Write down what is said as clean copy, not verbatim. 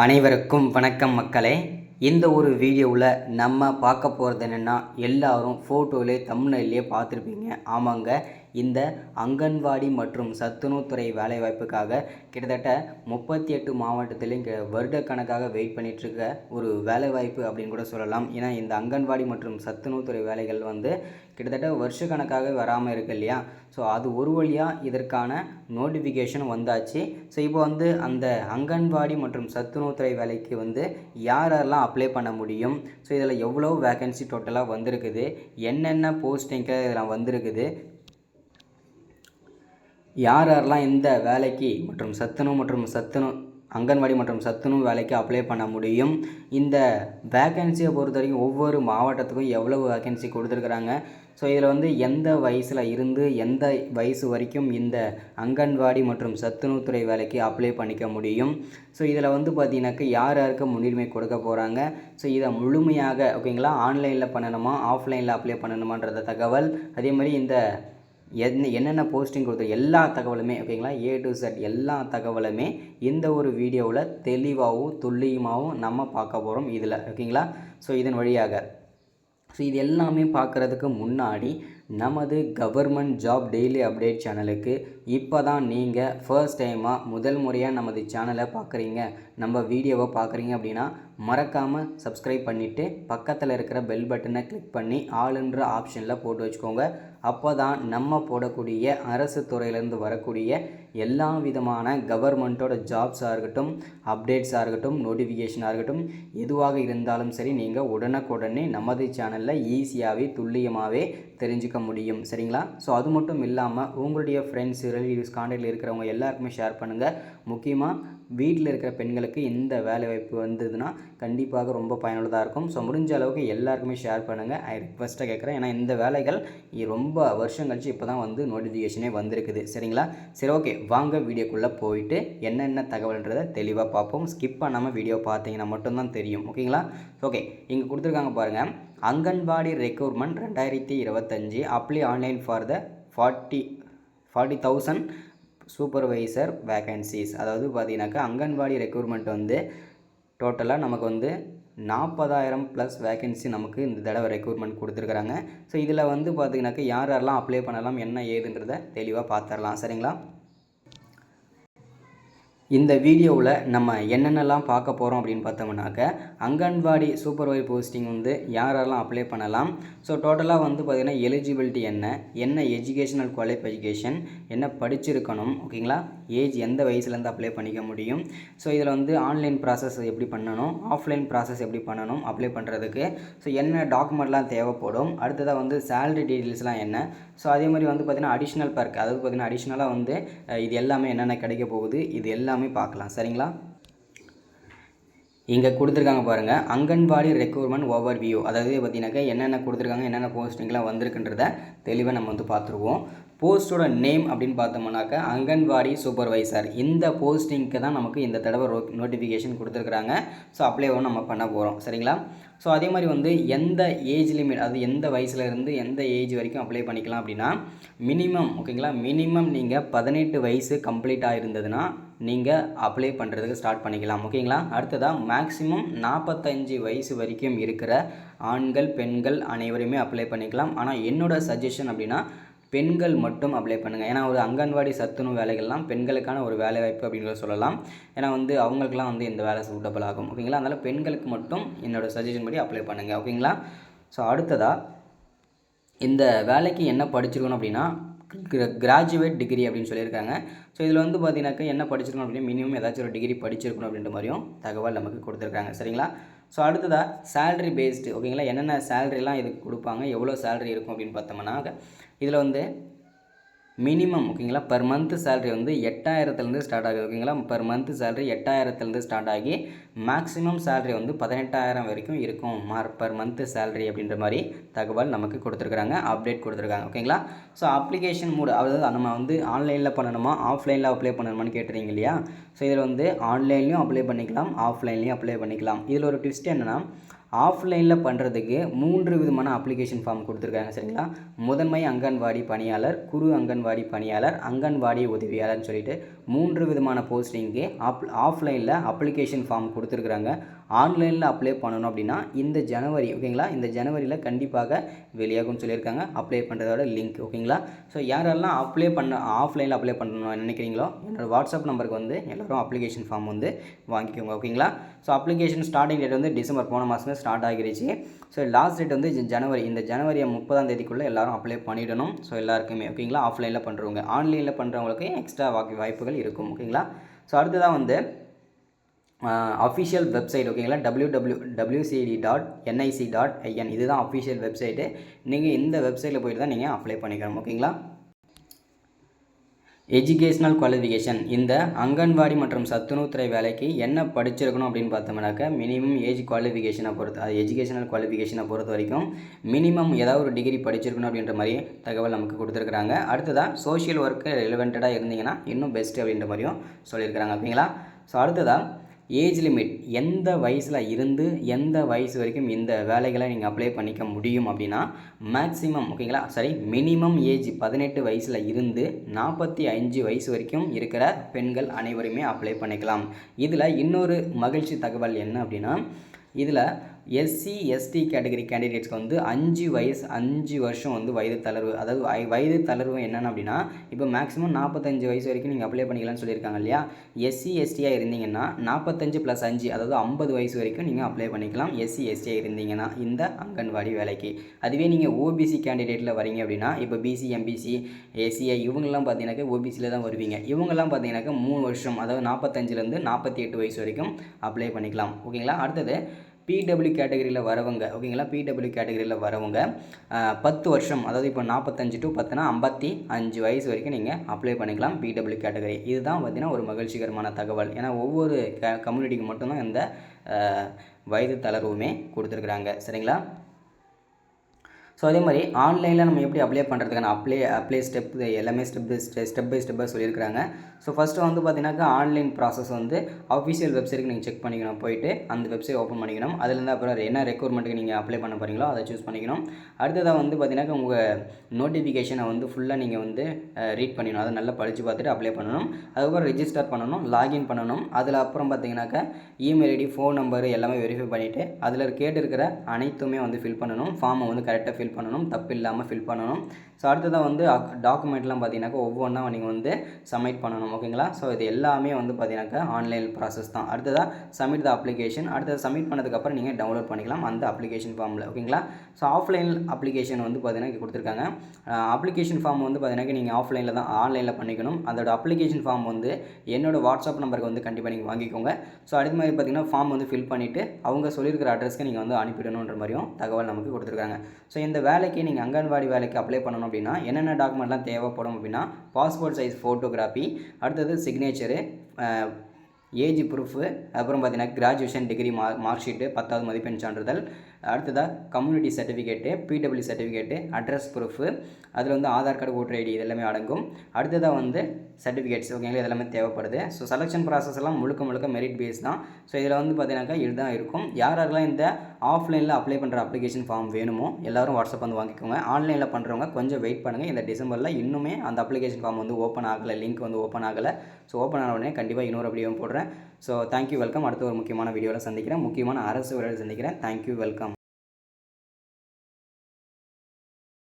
அனைவருக்கும் வணக்கம் மக்களே. இந்த ஒரு வீடியோவில் நம்ம பார்க்க போகிறது என்னென்னா, எல்லாரும் ஃபோட்டோவிலே தம்ப்நெயிலே பார்த்துருப்பீங்க. ஆமாங்க, இந்த அங்கன்வாடி மற்றும் சத்துணவுத்துறை வேலைவாய்ப்புக்காக கிட்டத்தட்ட 38 மாவட்டத்திலையும் வருடக்கணக்காக வெயிட் பண்ணிகிட்ருக்க ஒரு வேலைவாய்ப்பு அப்படின்னு கூட சொல்லலாம். ஏன்னா இந்த அங்கன்வாடி மற்றும் சத்துணவுத்துறை வேலைகள் கிட்டத்தட்ட வருஷக்கணக்காக வராமல் இருக்கு இல்லையா. ஸோ அது ஒரு வழியாக இதற்கான நோட்டிஃபிகேஷன் வந்தாச்சு. ஸோ இப்போ அந்த அங்கன்வாடி மற்றும் சத்துணவுத்துறை வேலைக்கு யாரெல்லாம் அப்ளை பண்ண முடியும், ஸோ இதில் எவ்வளோ வேகன்சி டோட்டலாக வந்திருக்குது, என்னென்ன போஸ்டிங்கு இதெல்லாம் வந்திருக்குது, யாரெல்லாம் இந்த வேலைக்கு மற்றும் அங்கன்வாடி மற்றும் சத்துணவு வேலைக்கு அப்ளை பண்ண முடியும், இந்த வேகன்சியை பொறுத்த வரைக்கும் ஒவ்வொரு மாவட்டத்துக்கும் எவ்வளவு வேகன்சி கொடுத்துருக்குறாங்க, ஸோ இதில் எந்த வயசில் இருந்து எந்த வயசு வரைக்கும் இந்த அங்கன்வாடி மற்றும் சத்துணவுத்துறை வேலைக்கு அப்ளை பண்ணிக்க முடியும், ஸோ இதில் பார்த்தீங்கன்னாக்கா யார் யாருக்கு முன்னுரிமை கொடுக்க போகிறாங்க, ஸோ இதை முழுமையாக ஓகேங்களா ஆன்லைனில் பண்ணணுமா ஆஃப்லைனில் அப்ளை பண்ணணுமான்றத தகவல், அதே மாதிரி இந்த என்னென்ன போஸ்டிங் கொடுத்த எல்லா தகவலுமே ஓகேங்களா A to Z எல்லா தகவலுமே இந்த ஒரு வீடியோவில் தெளிவாகவும் துல்லியமாகவும் நம்ம பார்க்க போகிறோம் இதில் ஓகேங்களா. ஸோ இதன் வழியாக இது எல்லாமே பார்க்குறதுக்கு முன்னாடி நமது கவர்மெண்ட் ஜாப் டெய்லி அப்டேட் சேனலுக்கு இப்போ தான் நீங்கள் ஃபர்ஸ்ட் டைமாக முதல் முறையாக நமது சேனலை பார்க்குறீங்க, நம்ம வீடியோவை பார்க்குறீங்க அப்படின்னா மறக்காமல் சப்ஸ்கிரைப் பண்ணிவிட்டு பக்கத்தில் இருக்கிற பெல் பட்டனை கிளிக் பண்ணி ஆளுன்ற ஆப்ஷனில் போட்டு வச்சுக்கோங்க. அப்போ தான் நம்ம போடக்கூடிய அரசு துறையிலேருந்து வரக்கூடிய எல்லா விதமான கவர்மெண்ட்டோட ஜாப்ஸாக இருக்கட்டும், அப்டேட்ஸாக இருக்கட்டும், நோட்டிஃபிகேஷனாக இருக்கட்டும், எதுவாக இருந்தாலும் சரி நீங்கள் உடனுக்குடனே நமது சேனலில் ஈஸியாகவே துல்லியமாகவே தெரிஞ்சுக்க முடியும் சரிங்களா. ஸோ அது மட்டும் இல்லாமல் உங்களுடைய ஃப்ரெண்ட்ஸ் ரிலேட்டிவ்ஸ் கான்டாக்டில் இருக்கிறவங்க எல்லாருக்குமே ஷேர் பண்ணுங்கள். முக்கியமாக வீட்டில் இருக்கிற பெண்களுக்கு இந்த வேலைவாய்ப்பு வந்ததுன்னா கண்டிப்பாக ரொம்ப பயனுள்ளதாக இருக்கும். ஸோ முடிஞ்ச அளவுக்கு எல்லாருக்குமே ஷேர் பண்ணுங்கள், ஐ ரிக்வெஸ்ட்டாக கேட்குறேன். ஏன்னா இந்த வேலைகள் ரொம்ப வருஷம் கழிச்சு இப்போ தான் நோட்டிஃபிகேஷனே வந்திருக்குது சரிங்களா. சரி ஓகே, வாங்க வீடியோக்குள்ளே போயிட்டு என்னென்ன தகவல்ன்றதை தெளிவாக பார்ப்போம். ஸ்கிப் பண்ணாமல் வீடியோ பார்த்தீங்கன்னா மட்டும்தான் தெரியும் ஓகேங்களா. ஓகே, இங்கே கொடுத்துருக்காங்க பாருங்கள், anganwadi recruitment 2025 apply online for the 40,000 supervisor vacancies. அதாவது பார்த்தீங்கன்னாக்கா அங்கன்வாடி ரெக்ரூட்மெண்ட் டோட்டலாக நமக்கு 40,000 ப்ளஸ் வேகன்சி நமக்கு இந்த தடவை ரெக்ரூட்மெண்ட் கொடுத்துருக்குறாங்க. ஸோ இதில் பார்த்தீங்கன்னாக்கா யாரெல்லாம் அப்ளை பண்ணலாம் என்ன ஏதுன்றதை தெளிவாக பார்த்துடலாம் சரிங்களா. இந்த வீடியோவில் நம்ம என்னென்னலாம் பார்க்க போகிறோம் அப்படின்னு பார்த்தோம்னாக்க, அங்கன்வாடி சூப்பர்வைசர் போஸ்டிங் யாரெல்லாம் அப்ளை பண்ணலாம், ஸோ டோட்டலாக பார்த்திங்கன்னா எலிஜிபிலிட்டி என்ன எஜுகேஷனல் குவாலிஃபிகேஷன், என்ன படிச்சிருக்கணும் ஓகேங்களா, ஏஜ் எந்த வயசுலேருந்து அப்ளை பண்ணிக்க முடியும், ஸோ இதில் ஆன்லைன் ப்ராசஸ் எப்படி பண்ணணும், ஆஃப்லைன் ப்ராசஸ் எப்படி பண்ணணும் அப்ளை பண்ணுறதுக்கு, ஸோ என்ன டாக்குமெண்ட்லாம் தேவைப்படும், அடுத்ததாக சேலரி டீட்டெயில்ஸ்லாம் என்ன, ஸோ அதே மாதிரி பார்த்திங்கன்னா அடிஷ்னல் பர்க், அதாவது பார்த்திங்கன்னா அடிஷ்னலாக இது எல்லாமே என்னென்ன கிடைக்க போகுது இது எல்லாமே பார்க்கலாம் சரிங்களா. இங்கே கொடுத்துருக்காங்க பாருங்கள், அங்கன்வாடி ரெக்ரூட்மெண்ட் ஓவர் வியூ, அதாவது பார்த்தீங்கன்னாக்கா என்னென்ன கொடுத்துருக்காங்க என்னென்ன போஸ்டிங்லாம் வந்திருக்குன்றத தெளிவாக நம்ம பார்த்துருவோம். போஸ்ட்டோட நேம் அப்படின்னு பார்த்தோம்னாக்கா அங்கன்வாடி சூப்பர்வைசர், இந்த போஸ்டிங்க்கு தான் நமக்கு இந்த தடவை நோட்டிஃபிகேஷன் கொடுத்துருக்குறாங்க. ஸோ அப்ளை நம்ம பண்ண போகிறோம் சரிங்களா. ஸோ அதே மாதிரி எந்த ஏஜ் லிமிட், அது எந்த வயசுலேருந்து எந்த ஏஜ் வரைக்கும் அப்ளை பண்ணிக்கலாம் அப்படின்னா, மினிமம் ஓகேங்களா, மினிமம் நீங்கள் 18 வயசு கம்ப்ளீட் ஆகிருந்ததுன்னா நீங்கள் அப்ளை பண்ணுறதுக்கு ஸ்டார்ட் பண்ணிக்கலாம் ஓகேங்களா. அடுத்ததாக மேக்ஸிமம் 45 வயசு வரைக்கும் இருக்கிற ஆண்கள் பெண்கள் அனைவருமே அப்ளை பண்ணிக்கலாம். ஆனால் என்னோடய சஜஷன் அப்படின்னா பெண்கள் மட்டும் அப்ளை பண்ணுங்கள். ஏன்னா ஒரு அங்கன்வாடி சத்துணவு வேலைகள்லாம் பெண்களுக்கான ஒரு வேலை வாய்ப்பு அப்படின்னு சொல்லலாம். ஏன்னா அவங்களுக்குலாம் இந்த வேலை சூட்டபிள் ஆகும் ஓகேங்களா. அதனால் பெண்களுக்கு மட்டும் என்னோடய சஜஷன் படி அப்ளை பண்ணுங்கள் ஓகேங்களா. ஸோ அடுத்ததாக இந்த வேலைக்கு என்ன படிச்சிருக்கணும் அப்படின்னா கிராஜுவேட் டிகிரி அப்படின்னு சொல்லியிருக்காங்க. ஸோ இதில் பார்த்தீங்கன்னாக்கா என்ன படிச்சிருக்கணும் அப்படின்னா மினிமம் ஏதாச்சும் ஒரு டிகிரி படிச்சிருக்கணும் அப்படின்ற மாதிரியும் தகவல் நமக்கு கொடுத்துருக்காங்க சரிங்களா. ஸோ அடுத்ததாக சேலரி பேஸ்டு ஓகேங்களா, என்னென்ன சேலரிலாம் இதுக்கு கொடுப்பாங்க, எவ்வளோ சேலரி இருக்கும் அப்படின்னு பார்த்தோம்னா, இதில் மினிமம் ஓகேங்களா பர் மந்த் சேலரி 8,000லேருந்து ஸ்டார்ட் ஆகுது ஓகேங்களா. பர் மந்த் சேலரி 8,000லேருந்து ஸ்டார்ட் ஆகி மேக்ஸிமம் சேலரி 18,000 வரைக்கும் இருக்கும் பர் மந்த் சேலரி அப்படின்ற மாதிரி தகவல் நமக்கு கொடுத்துருக்குறாங்க, அப்டேட் கொடுத்துருக்காங்க ஓகேங்களா. ஸோ அப்ளிகேஷன் மூடு, அதாவது நம்ம ஆன்லைனில் பண்ணணுமா ஆஃப்லைனில் அப்ளை பண்ணணுமான்னு கேட்டுறீங்க இல்லையா. ஸோ இதில் ஆன்லைன்லேயும் அப்ளை பண்ணிக்கலாம் ஆஃப்லைன்லேயும் அப்ளை பண்ணிக்கலாம். இதில் ஒரு ட்விஸ்ட் என்னென்னா, ஆஃப்லைனில் பண்ணுறதுக்கு 3 விதமான அப்ளிகேஷன் ஃபார்ம் கொடுத்துருக்காங்க சரிங்களா. முதன்மை அங்கன்வாடி பணியாளர், குறு அங்கன்வாடி பணியாளர், அங்கன்வாடி உதவியாளர்னு சொல்லிட்டு 3 விதமான போஸ்டிங்கு ஆஃப்லைனில் அப்ளிகேஷன் ஃபார்ம் கொடுத்துருக்குறாங்க. ஆன்லைனில் அப்ளை பண்ணணும் அப்படின்னா இந்த ஜனவரி ஓகேங்களா, இந்த ஜனவரியில் கண்டிப்பாக வெளியாகும்னு சொல்லியிருக்காங்க. அப்ளை பண்ணுறதோட லிங்க் ஓகேங்களா. ஸோ யாரெல்லாம் ஆஃப்லைனில் அப்ளை பண்ணணும்னு நினைக்கிறீங்களோ என்னோடய வாட்ஸ்அப் நம்பருக்கு வந்து எல்லோரும் அப்ளிகேஷன் ஃபார்ம் வந்து வாங்கிக்கோங்க ஓகேங்களா. ஸோ அப்ளிகேஷன் ஸ்டார்டிங் டேட் வந்து டிசம்பர் போன மாதமே ஸ்டார்ட் ஆகிருச்சு. ஸோ லாஸ்ட் டேட் வந்து ஜனவரி, இந்த ஜனவரி 30ஆம் தேதிக்குள்ளே எல்லோரும் அப்ளை பண்ணிடணும். ஸோ எல்லாருக்குமே ஓகேங்களா. ஆஃப்லைனில் பண்ணுறவங்க, ஆன்லைனில் பண்ணுறவங்களுக்கு எக்ஸ்ட்ரா வாய்ப்புகள் இருக்கும் ஓகேங்களா. ஸோ அடுத்ததான் வந்து அஃபிஷியல் வெப்சைட் ஓகேங்களா, www.nic.in இதுதான் அஃபிஷியல் வெப்சைட்டு. நீங்கள் இந்த வெப்சைட்டில் போய்ட்டு தான் நீங்கள் அப்ளை பண்ணிக்கணும் ஓகேங்களா. எஜுகேஷ்னல் குவாலிஃபிகேஷன், இந்த அங்கன்வாடி மற்றும் சத்துணவுத்துறை வேலைக்கு என்ன படிச்சிருக்கணும் அப்படின்னு பார்த்தோம்னாக்கா மினிமம் ஏஜ் குவாலிஃபிகேஷனை பொறுத்து, அது எஜுகேஷனல் குவாலிஃபிகேஷனை பொறுத்த வரைக்கும் மினிமம் ஏதாவது ஒரு டிகிரி படிச்சிருக்கணும் அப்படின்ற மாதிரி தகவல் நமக்கு கொடுத்துருக்குறாங்க. அடுத்ததாக சோஷியல் ஒர்க்கு ரிலவெண்ட்டாக இருந்தீங்கன்னா இன்னும் பெஸ்ட்டு அப்படின்ற மாதிரியும் சொல்லியிருக்கிறாங்க ஓகேங்களா. ஸோ அடுத்ததாக ஏஜ் லிமிட், எந்த வயசில் இருந்து எந்த வயசு வரைக்கும் இந்த வேலைகளை நீங்கள் அப்ளை பண்ணிக்க முடியும் அப்படின்னா மேக்ஸிமம் ஓகேங்களா, மினிமம் ஏஜ் 18 வயசில் இருந்து 45 வயசு வரைக்கும் இருக்கிற பெண்கள் அனைவருமே அப்ளை பண்ணிக்கலாம். இதில் இன்னொரு மகிழ்ச்சி தகவல் என்ன அப்படின்னா, இதில் எஸ்சி எஸ்டி கேட்டகரி கேண்டிடேட்ஸ்க்கு வந்து 5 வருஷம் வந்து வயது தளர்வு. அதாவது வயது தளர்வு என்னென்னு அப்படின்னா, இப்போ மேக்ஸிமம் 45 வயசு வரைக்கும் நீங்கள் அப்ளை பண்ணிக்கலாம்னு சொல்லியிருக்காங்க இல்லையா. எஸ்சி எஸ்டியாக இருந்தீங்கன்னா 45 + 5 அதாவது 50 வயசு வரைக்கும் நீங்கள் அப்ளை பண்ணிக்கலாம் எஸ்சி எஸ்டியாக இருந்தீங்கன்னா இந்த அங்கன்வாடி வேலைக்கு. அதுவே நீங்கள் ஓபிசி கேண்டிடேட்டில் வரீங்க அப்படின்னா, இப்போ பிசி எம்பிசி ஏசிஐ இவங்கெல்லாம் பார்த்தீங்கன்னாக்கா ஓபிசியில் தான் வருவீங்க. இவங்கெல்லாம் பார்த்தீங்கன்னாக்கா 3 வருஷம் அதாவது 45லேருந்து 48 வயசு வரைக்கும் அப்ளை பண்ணிக்கலாம் ஓகேங்களா. அடுத்தது பிடபிள்யூ கேட்டகரியில் வரவங்க ஓகேங்களா, பிடபிள்யூ கேட்டகரியில் வரவங்க 10 வருஷம் அதாவது இப்போ 45 to 10னா 55 வயசு வரைக்கும் நீங்கள் அப்ளை பண்ணிக்கலாம் பிடபிள்யூ கேட்டகரி. இதுதான் பார்த்திங்கன்னா ஒரு மகிழ்ச்சிகரமான தகவல். ஏன்னா ஒவ்வொரு கம்யூனிட்டிக்கு மட்டும்தான் இந்த வயது தளர்வுமே கொடுத்துருக்குறாங்க சரிங்களா. ஸோ அதே மாதிரி ஆன்லைனில் நம்ம எப்படி அப்ளை பண்ணுறதுக்கான அப்ளை ஸ்டெப் எல்லாமே ஸ்டெப் பை ஸ்டெப்பாக சொல்லியிருக்கிறாங்க. ஸோ ஃபஸ்ட்டு வந்து பார்த்தீங்கன்னாக்கா ஆன்லைன் ப்ராசஸ் வந்து அஃபிஷியல் வெப்சைட்டுக்கு நீங்கள் செக் பண்ணிக்கணும், போயிட்டு அந்த வெப்சைட் ஓப்பன் பண்ணிக்கணும். அதுலேருந்து அப்புறம் என்ன ரெக்யர்மெண்ட்டுக்கு நீங்கள் அப்ளை பண்ண போகிறீங்களோ அதை சூஸ் பண்ணிக்கணும். அடுத்ததாக வந்து பார்த்தீங்கன்னாக்கா உங்கள் நோட்டிஃபிகேஷனை வந்து ஃபுல்லாக நீங்கள் வந்து ரீட் பண்ணிடணும், அதை நல்லா படித்து பார்த்துட்டு அப்ளை பண்ணணும். அதுக்கப்புறம் ரெஜிஸ்டர் பண்ணணும், லாகின் பண்ணணும். அதில் அப்புறம் பார்த்தீங்கன்னாக்கா இமெயில் ஐடி, ஃபோன் நம்பர் எல்லாமே வெரிஃபை பண்ணிவிட்டு அதில் கேட்டிருக்கிற அனைத்துமே வந்து ஃபில் பண்ணணும். ஃபார்மை வந்து கரெக்டாக ஃபில் பண்ணணும், தப்பு இல்லாமல் ஃபில் பண்ணணும். ஸோ அடுத்ததாக வந்து டாக்குமெண்ட்லாம் பார்த்தீங்கன்னாக்கா ஒவ்வொன்றா நீங்கள் வந்து சப்மிட் பண்ணணும் ஓகேங்களா. ஸோ இது எல்லாமே வந்து பார்த்தீங்கன்னாக்கா ஆன்லைன் ப்ராசஸ் தான். அடுத்ததாக சப்மிட் த அப்ளிகேஷன், அடுத்தது சப்மிட் பண்ணதுக்கப்புறம் நீங்கள் டவுன்லோட் பண்ணிக்கலாம் அந்த அப்ளிகேஷன் ஃபார்மில் ஓகேங்களா. ஸோ ஆஃப்லைன் அப்ளிகேஷன் வந்து பார்த்தீங்கன்னா கொடுத்துருக்காங்க. அப்ளிகேஷன் ஃபார்ம் வந்து பார்த்தீங்கன்னா நீங்கள் ஆஃப்லைனில் தான் ஆன்லைனில் பண்ணிக்கணும். அதோட அப்ளிகேஷன் ஃபார்ம் வந்து என்னோடய வாட்ஸ்அப் நம்பருக்கு வந்து கண்டிப்பாக நீங்கள் வாங்கிக்கோங்க. ஸோ அடுத்த மாதிரி பார்த்தீங்கன்னா ஃபார்ம் வந்து ஃபில் பண்ணிவிட்டு அவங்க சொல்லியிருக்கிற அட்ரஸ்க்கு நீங்கள் வந்து அனுப்பிடணுன்ற மாதிரியும் தகவல் நமக்கு கொடுத்துருக்காங்க. ஸோ இந்த வேலைக்கு நீங்கள் அங்கன்வாடி வேலைக்கு அப்ளை பண்ணணும் அப்படின்னா என்னென்ன டாக்குமெண்ட்லாம் தேவைப்படும் அப்படின்னா, பாஸ்போர்ட் சைஸ் ஃபோட்டோகிராஃபி, அடுத்தது சிக்னேச்சரு, ஏஜ் ப்ரூஃபு, அப்புறம் பார்த்தீங்கன்னா கிராஜுவேஷன் டிகிரி மார்க் ஷீட்டு, 10வது மதிப்பெண் சான்றிதழ், அடுத்ததாக community certificate, PW certificate, address proof, அதில் வந்து ஆதார் கார்டு, ஓட்டர் ஐடி இது எல்லாமே அடங்கும். அடுத்ததாக வந்து சர்டிஃபிகேட்ஸ் ஓகேங்களா, இதெல்லாமே தேவைப்படுது. ஸோ செலெக்ஷன் ப்ராசஸ் எல்லாம் முழுக்க மெரிட் பேஸ் தான். ஸோ இதில் வந்து பார்த்தீங்கன்னாக்கா இதுதான் இருக்கும். யாரெல்லாம் இந்த ஆஃப்லைனில் அப்ளை பண்ணுற அப்ளிகேஷன் ஃபார்ம் வேணுமோ எல்லோரும் வாட்ஸ்அப் வந்து வாங்கிக்கோங்க. ஆன்லைனில் பண்ணுறவங்க கொஞ்சம் வெயிட் பண்ணுங்கள். இந்த டிசம்பரில் இன்னுமே அந்த அப்ளிகேஷன் ஃபார்ம் வந்து ஓப்பன் ஆகலை, லிங்க் வந்து ஓப்பன் ஆகலை. ஸோ ஓப்பன் ஆன உடனே கண்டிப்பாக இன்னொரு வீடியோ போடுறேன். So thank you, welcome. அடுத்த ஒரு முக்கியமான வீடியோவில் சந்திக்கிறேன், முக்கியமான அரசு வேலையில் சந்திக்கிறேன். Thank you, welcome.